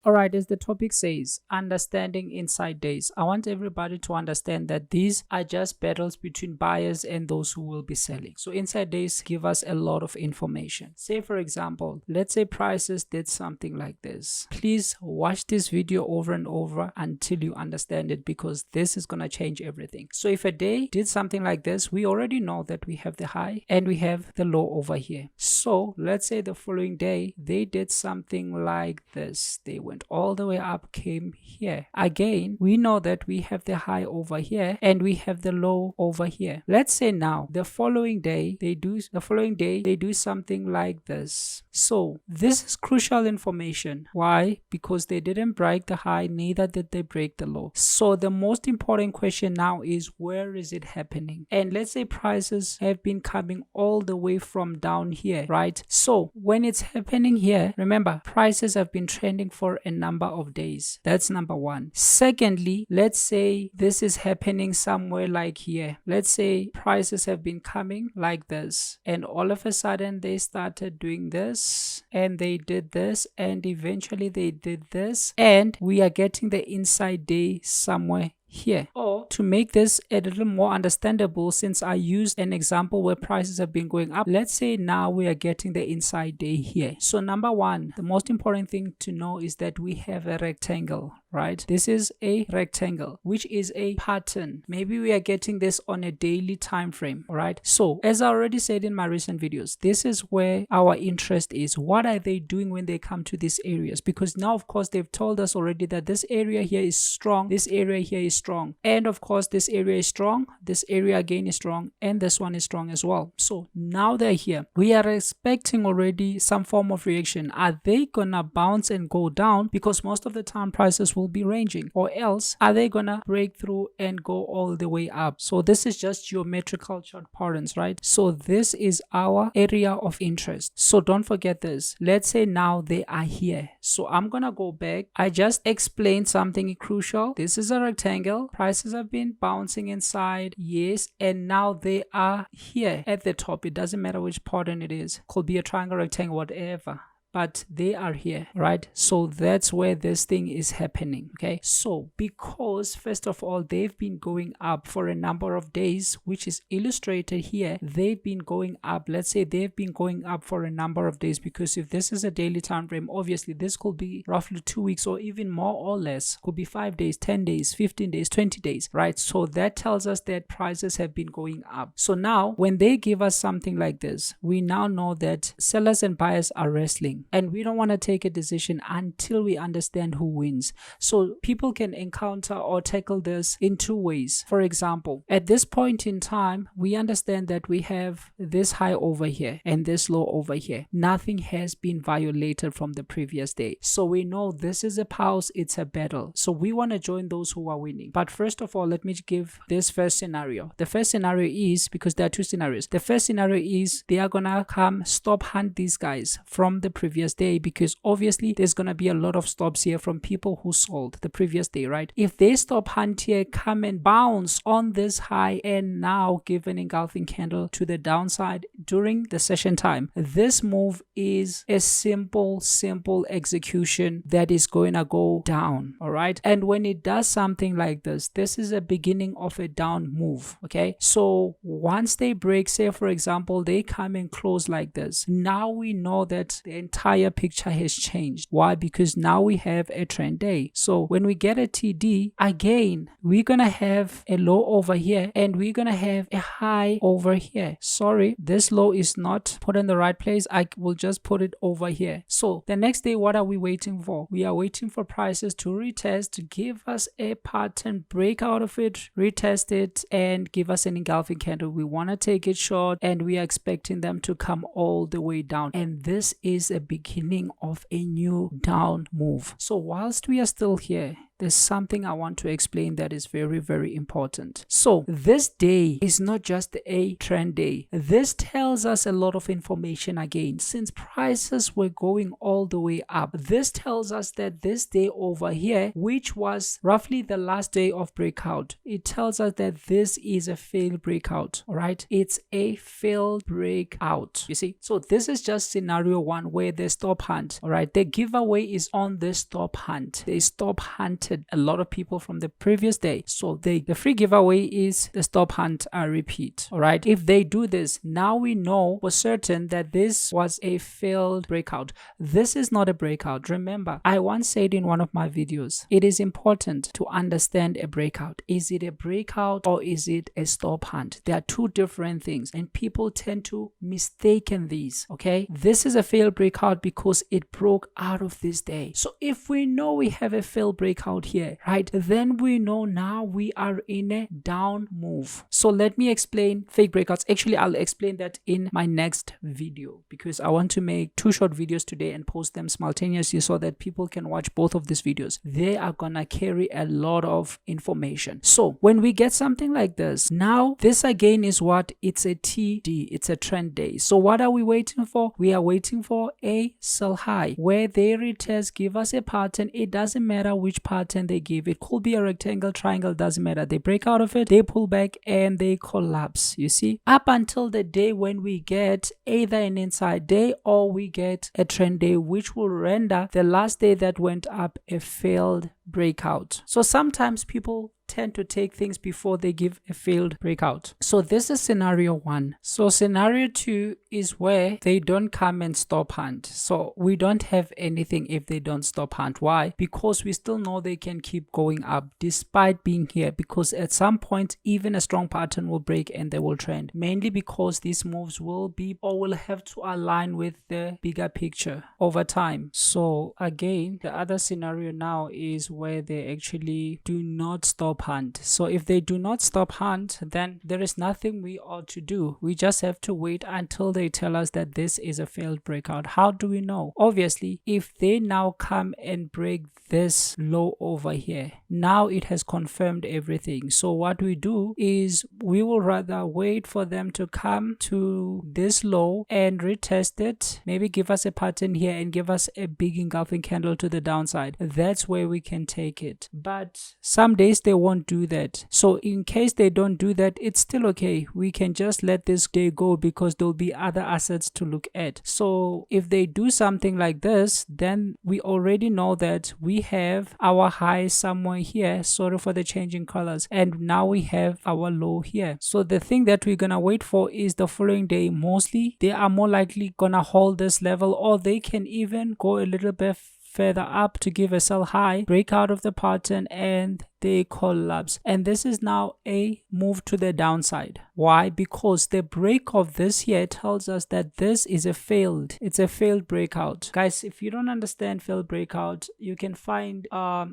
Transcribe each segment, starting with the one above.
Alright, as the topic says, understanding inside days. I want everybody to understand that these are just battles between buyers and those who will be selling. So inside days give us a lot of information. Say for example, let's say prices did something like this. Please watch this video over and over until you understand it, because this is going to change everything. So if a day did something like this, we already know that we have the high and we have the low over here. So let's say the following day they did something like this. They went all the way up, came here. Again, we know that we have the high over here and we have the low over here. Let's say now the following day they do something like this. So this is crucial information. Why? Because they didn't break the high, neither did they break the low. So the most important question now is, where is it happening? And let's say prices have been coming all the way from down here, right? So when it's happening here, remember, prices have been trending for a number of days. That's number one. Secondly, let's say this is happening somewhere like here. Let's say prices have been coming like this, and all of a sudden they started doing this, and they did this, and eventually they did this, and we are getting the inside day somewhere here. Or to make this a little more understandable, since I used an example where prices have been going up, let's say now we are getting the inside day here. So number one, the most important thing to know is that we have a rectangle, right? This is a rectangle, which is a pattern. Maybe we are getting this on a daily time frame. All right, so as I already said in my recent videos, this is where our interest is. What are they doing when they come to these areas? Because now of course they've told us already that this area here is strong, this area here is strong, and of course this area is strong, this area again is strong, and this one is strong as well. So now they're here. We are expecting already some form of reaction. Are they gonna bounce and go down? Because most of the time prices will be ranging, or else are they gonna break through and go all the way up? So this is just geometrical chart patterns, right? So this is our area of interest. So don't forget this. Let's say now they are here. So I'm gonna go back. I just explained something crucial. This is a rectangle. Prices have been bouncing inside, yes, and now they are here at the top. It doesn't matter which pattern it is. Could be a triangle, rectangle, whatever, but they are here, right? So that's where this thing is happening. Okay, so because first of all they've been going up for a number of days, which is illustrated here, they've been going up. Let's say they've been going up for a number of days, because if this is a daily time frame, obviously this could be roughly 2 weeks or even more or less. Could be 5 days, 10 days, 15 days, 20 days, right? So that tells us that prices have been going up. So now when they give us something like this, we now know that sellers and buyers are wrestling, and we don't want to take a decision until we understand who wins. So people can encounter or tackle this in two ways. For example, at this point in time, we understand that we have this high over here and this low over here. Nothing has been violated from the previous day. So we know this is a pause, it's a battle. So we want to join those who are winning. But first of all, let me give this first scenario. The first scenario is, because there are two scenarios. The first scenario is they are gonna come stop hunt these guys from the previous day, because obviously there's gonna be a lot of stops here from people who sold the previous day, right? If they stop hunt here, come and bounce on this high and now give an engulfing candle to the downside during the session time, this move is a simple execution that is going to go down. All right, and when it does something like this, this is a beginning of a down move. Okay, so once they break, say for example they come and close like this, now we know that the entire picture has changed. Why? Because now we have a trend day. So when we get a TD, again we're gonna have a low over here and we're gonna have a high over here. Sorry, this low is not put in the right place. I will just put it over here. So the next day, what are we waiting for? We are waiting for prices to retest, to give us a pattern, break out of it, retest it, and give us an engulfing candle. We want to take it short, and we are expecting them to come all the way down, and this is a beginning of a new down move. So whilst we are still here, there's something I want to explain that is very, very important. So this day is not just a trend day. This tells us a lot of information again. Since prices were going all the way up, this tells us that this day over here, which was roughly the last day of breakout, it tells us that this is a failed breakout. All right, it's a failed breakout. You see, so this is just scenario one where the stop hunt. All right, the giveaway is on the stop hunt. They stop hunted a lot of people from the previous day, so the free giveaway is the stop hunt repeat. All right, if they do this, now we know for certain that this was a failed breakout. This is not a breakout. Remember, I once said in one of my videos, it is important to understand a breakout. Is it a breakout or is it a stop hunt? They are two different things, and people tend to mistaken these. Okay, this is a failed breakout because it broke out of this day. So if we know we have a failed breakout here, right, then we know now we are in a down move. So let me explain fake breakouts. Actually, I'll explain that in my next video because I want to make 2 short videos today and post them simultaneously so that people can watch both of these videos. They are gonna carry a lot of information. So when we get something like this, now this again is what? It's a TD. It's a trend day. So what are we waiting for? We are waiting for a sell high where they retest, give us a pattern. It doesn't matter which pattern they give. It could be a rectangle, triangle, doesn't matter. They break out of it, they pull back, and they collapse. You see, up until the day when we get either an inside day or we get a trend day, which will render the last day that went up a failed breakout. So sometimes people tend to take things before they give a failed breakout. So this is scenario one. So scenario two is where they don't come and stop hunt. So we don't have anything if they don't stop hunt. Why? Because we still know they can keep going up despite being here, because at some point even a strong pattern will break and they will trend, mainly because these moves will be or will have to align with the bigger picture over time. So again, the other scenario now is where they actually do not stop hunt. So if they do not stop hunt, then there is nothing we ought to do. We just have to wait until they tell us that this is a failed breakout. How do we know? Obviously, if they now come and break this low over here, now it has confirmed everything. So what we do is we will rather wait for them to come to this low and retest it, maybe give us a pattern here and give us a big engulfing candle to the downside. That's where we can take it. But some days they won't do that. So in case they don't do that, it's still okay. We can just let this day go because there'll be other assets to look at. So if they do something like this, then we already know that we have our high somewhere here. Sorry for the changing colors. And now we have our low here. So the thing that we're gonna wait for is the following day. Mostly they are more likely gonna hold this level, or they can even go a little bit further up to give a sell high, break out of the pattern, and they collapse. And this is now a move to the downside. Why? Because the break of this here tells us that this is a failed, it's a failed breakout. Guys, if you don't understand failed breakout, you can find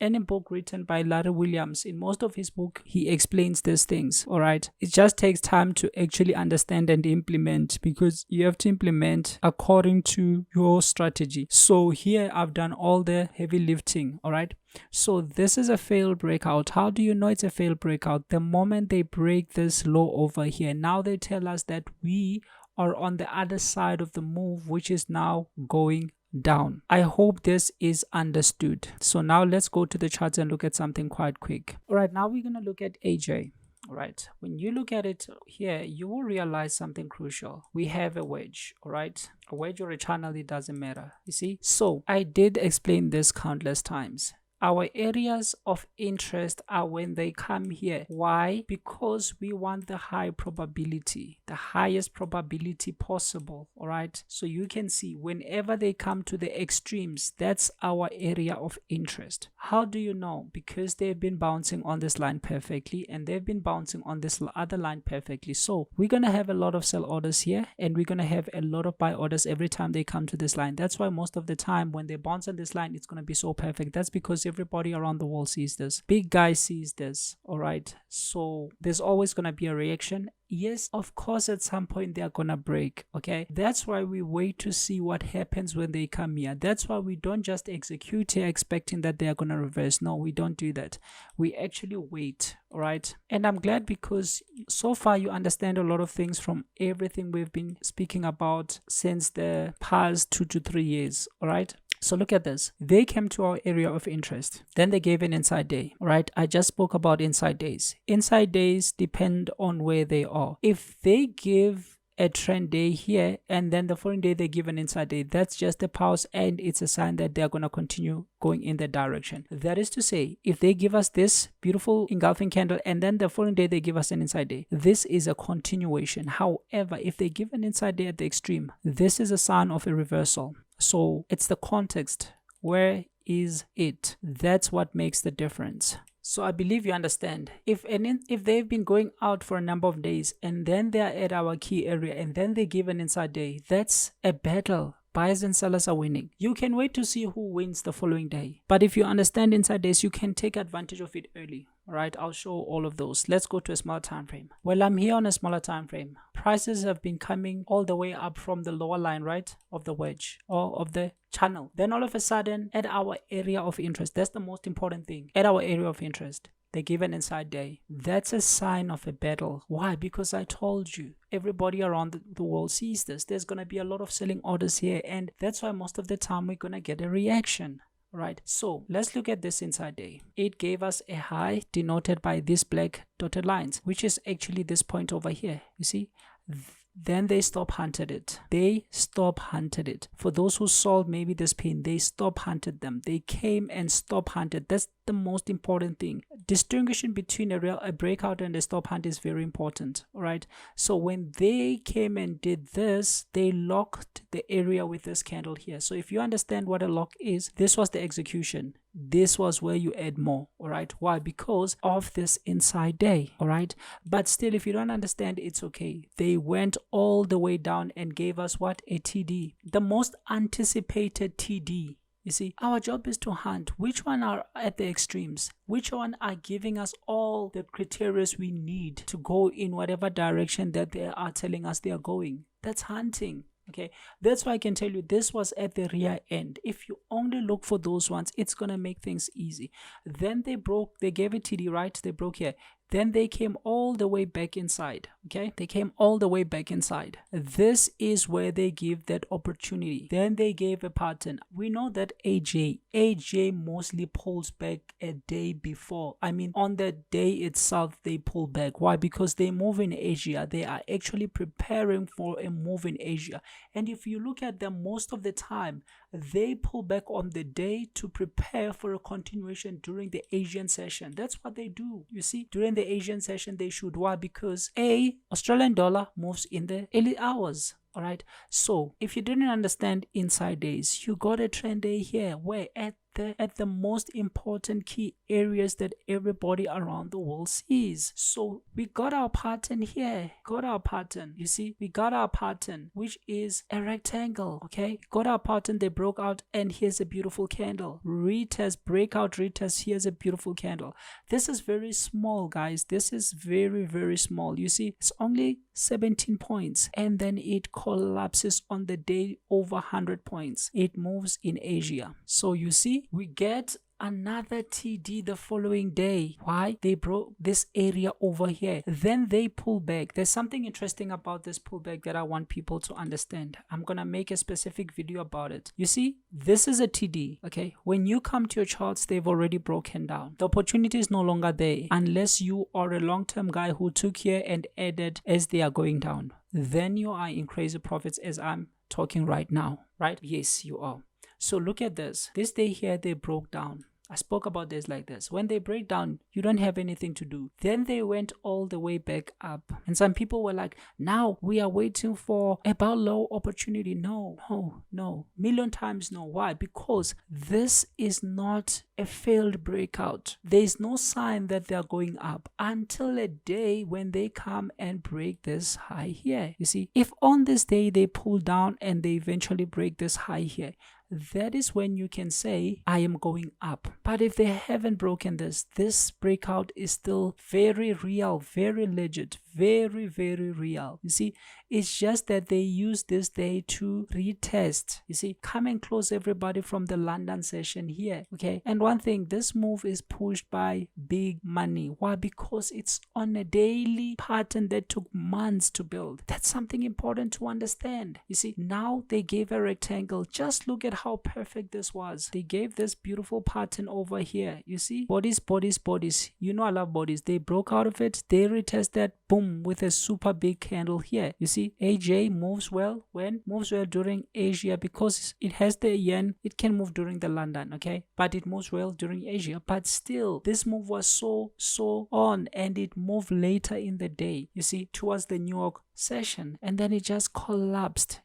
any book written by Larry Williams. In most of his book, he explains these things. All right, it just takes time to actually understand and implement, because you have to implement according to your strategy. So here I've done all the heavy lifting. All right, so this is a failed breakout. How do you know it's a failed breakout? The moment they break this low over here, now they tell us that we are on the other side of the move, which is now going down. I hope this is understood. So now let's go to the charts and look at something quite quick. All right, now we're going to look at AJ. All right, when you look at it here, you will realize something crucial. We have a wedge. All right, a wedge or a channel, it doesn't matter. You see, so I did explain this countless times. Our areas of interest are when they come here. Why? Because we want the high probability, the highest probability possible. All right, so you can see whenever they come to the extremes, that's our area of interest. How do you know? Because they've been bouncing on this line perfectly, and they've been bouncing on this other line perfectly. So we're gonna have a lot of sell orders here, and we're gonna have a lot of buy orders every time they come to this line. That's why most of the time when they bounce on this line, it's gonna be so perfect. That's because everybody around the world sees this. Big guy sees this, all right? So there's always going to be a reaction. Yes, of course, at some point they're gonna break, okay? That's why we wait to see what happens when they come here. That's why we don't just execute here expecting that they're gonna reverse. No, we don't do that. We actually wait, all right? And I'm glad because so far you understand a lot of things from everything we've been speaking about since the past 2 to 3 years, all right? So look at this. They came to our area of interest. Then they gave an inside day, right? I just spoke about inside days. Inside days depend on where they are. If they give a trend day here and then the following day they give an inside day, that's just a pause and it's a sign that they're going to continue going in that direction. That is to say, if they give us this beautiful engulfing candle and then the following day they give us an inside day, this is a continuation. However, if they give an inside day at the extreme, this is a sign of a reversal. So it's the context. Where is it? That's what makes the difference. So I believe you understand. If they've been going out for a number of days and then they are at our key area and then they give an inside day, that's a battle. Buyers and sellers are winning. You can wait to see who wins the following day. But if you understand inside days, you can take advantage of it early. All right, I'll show all of those. Let's go to a smaller time frame. Well, I'm here on a smaller time frame. Prices have been coming all the way up from the lower line, right, of the wedge or of the channel. Then all of a sudden, at our area of interest, that's the most important thing. At our area of interest, they give an inside day. That's a sign of a battle. Why? Because I told you, everybody around the world sees this. There's going to be a lot of selling orders here, and that's why most of the time we're going to get a reaction. Right, so let's look at this inside day. It gave us a high denoted by these black dotted lines, which is actually this point over here. You see, then they stop hunted it. They stop hunted it. For those who sold maybe this pin, they stop hunted them. They came and stop hunted. That's the most important thing. Distinguishing between a breakout and a stop hunt is very important. All right, so when they came and did this, they locked the area with this candle here. So if you understand what a lock is, this was the execution. This was where you add more. All right, why? Because of this inside day. All right, but still, if you don't understand, it's okay. They went all the way down and gave us what? A TD, the most anticipated TD. You see, our job is to hunt which one are at the extremes, which one are giving us all the criteria we need to go in whatever direction that they are telling us they are going. That's hunting. Okay, that's why I can tell you this was at the rear end. If you only look for those ones, it's gonna make things easy. Then they broke, they gave a TD, right? They broke here. Then they came all the way back inside. Okay, they came all the way back inside. This is where they give that opportunity. Then they gave a pattern. We know that AJ mostly pulls back a day before. I mean, on the day itself, they pull back. Why? Because they move in Asia. They are actually preparing for a move in Asia. And if you look at them, most of the time, they pull back on the day to prepare for a continuation during the Asian session. That's what they do. You see, during the Asian session, they should. Why? Because Australian dollar moves in the early hours. All right, so if you didn't understand inside days, you got a trend day here where at the most important key areas that everybody around the world sees. So we got our pattern here, you see, we got our pattern, which is a rectangle. Okay, got our pattern, they broke out, and here's a beautiful candle, retest, breakout, retest, here's a beautiful candle. This is very small, guys. This is very, very small. You see, it's only 17 points, and then it collapses on the day over 100 points. It moves in Asia. So you see, we get another TD the following day. Why? They broke this area over here. Then they pull back. There's something interesting about this pullback that I want people to understand. I'm gonna make a specific video about it. You see, this is a TD. Okay, when you come to your charts, they've already broken down. The opportunity is no longer there unless you are a long-term guy who took here and added as they are going down. Then you are in crazy profits as I'm talking right now, right? Yes, you are. So look at this. This day here, they broke down. I spoke about this like this. When they break down, you don't have anything to do. Then they went all the way back up. And some people were like, now we are waiting for a buy low opportunity. No. Million times no. Why? Because this is not a failed breakout. There is no sign that they are going up until a day when they come and break this high here. You see, if on this day they pull down and they eventually break this high here, that is when you can say, I am going up. But if they haven't broken this breakout is still very real, very legit, very, very real. You see, it's just that they use this day to retest. You see, come and close everybody from the London session here. Okay. And one thing, this move is pushed by big money. Why? Because it's on a daily pattern that took months to build. That's something important to understand. You see, now they gave a rectangle. Just look at how perfect this was. They gave this beautiful pattern over here. You see, bodies, bodies, bodies. You know I love bodies. They broke out of it. They retested, boom, with a super big candle here. You see, AJ moves well when? Moves well during Asia because it has the yen. It can move during the London, okay? But it moves well during Asia. But still, this move was so on, and it moved later in the day, you see, towards the New York session, and then it just collapsed.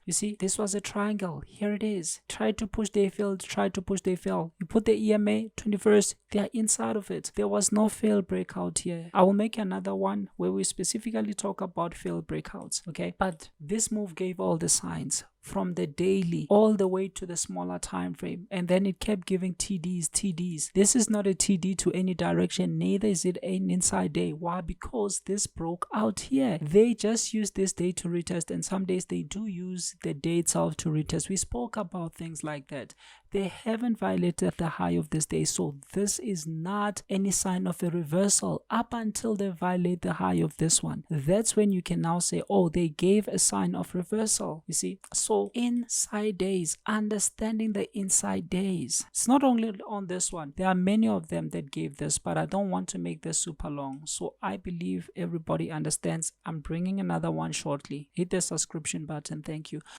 You see, this was a triangle. Here it is. Try to push, they failed. Try to push, they failed. You put the EMA 21st, they are inside of it. There was no failed breakout here. I will make another one where we specifically talk about failed breakouts, okay? But this move gave all the signs from the daily all the way to the smaller time frame, and then it kept giving TDs. This is not a TD to any direction, neither is it an inside day. Why? Because this broke out here. They just use this day to retest, and some days they do use the day itself to retest. We spoke about things like that. They haven't violated the high of this day, so this is not any sign of a reversal up until they violate the high of this one. That's when you can now say, oh, they gave a sign of reversal. You see, so inside days, understanding the inside days. It's not only on this one. There are many of them that gave this, but I don't want to make this super long. So I believe everybody understands. I'm bringing another one shortly. Hit the subscription button. Thank you.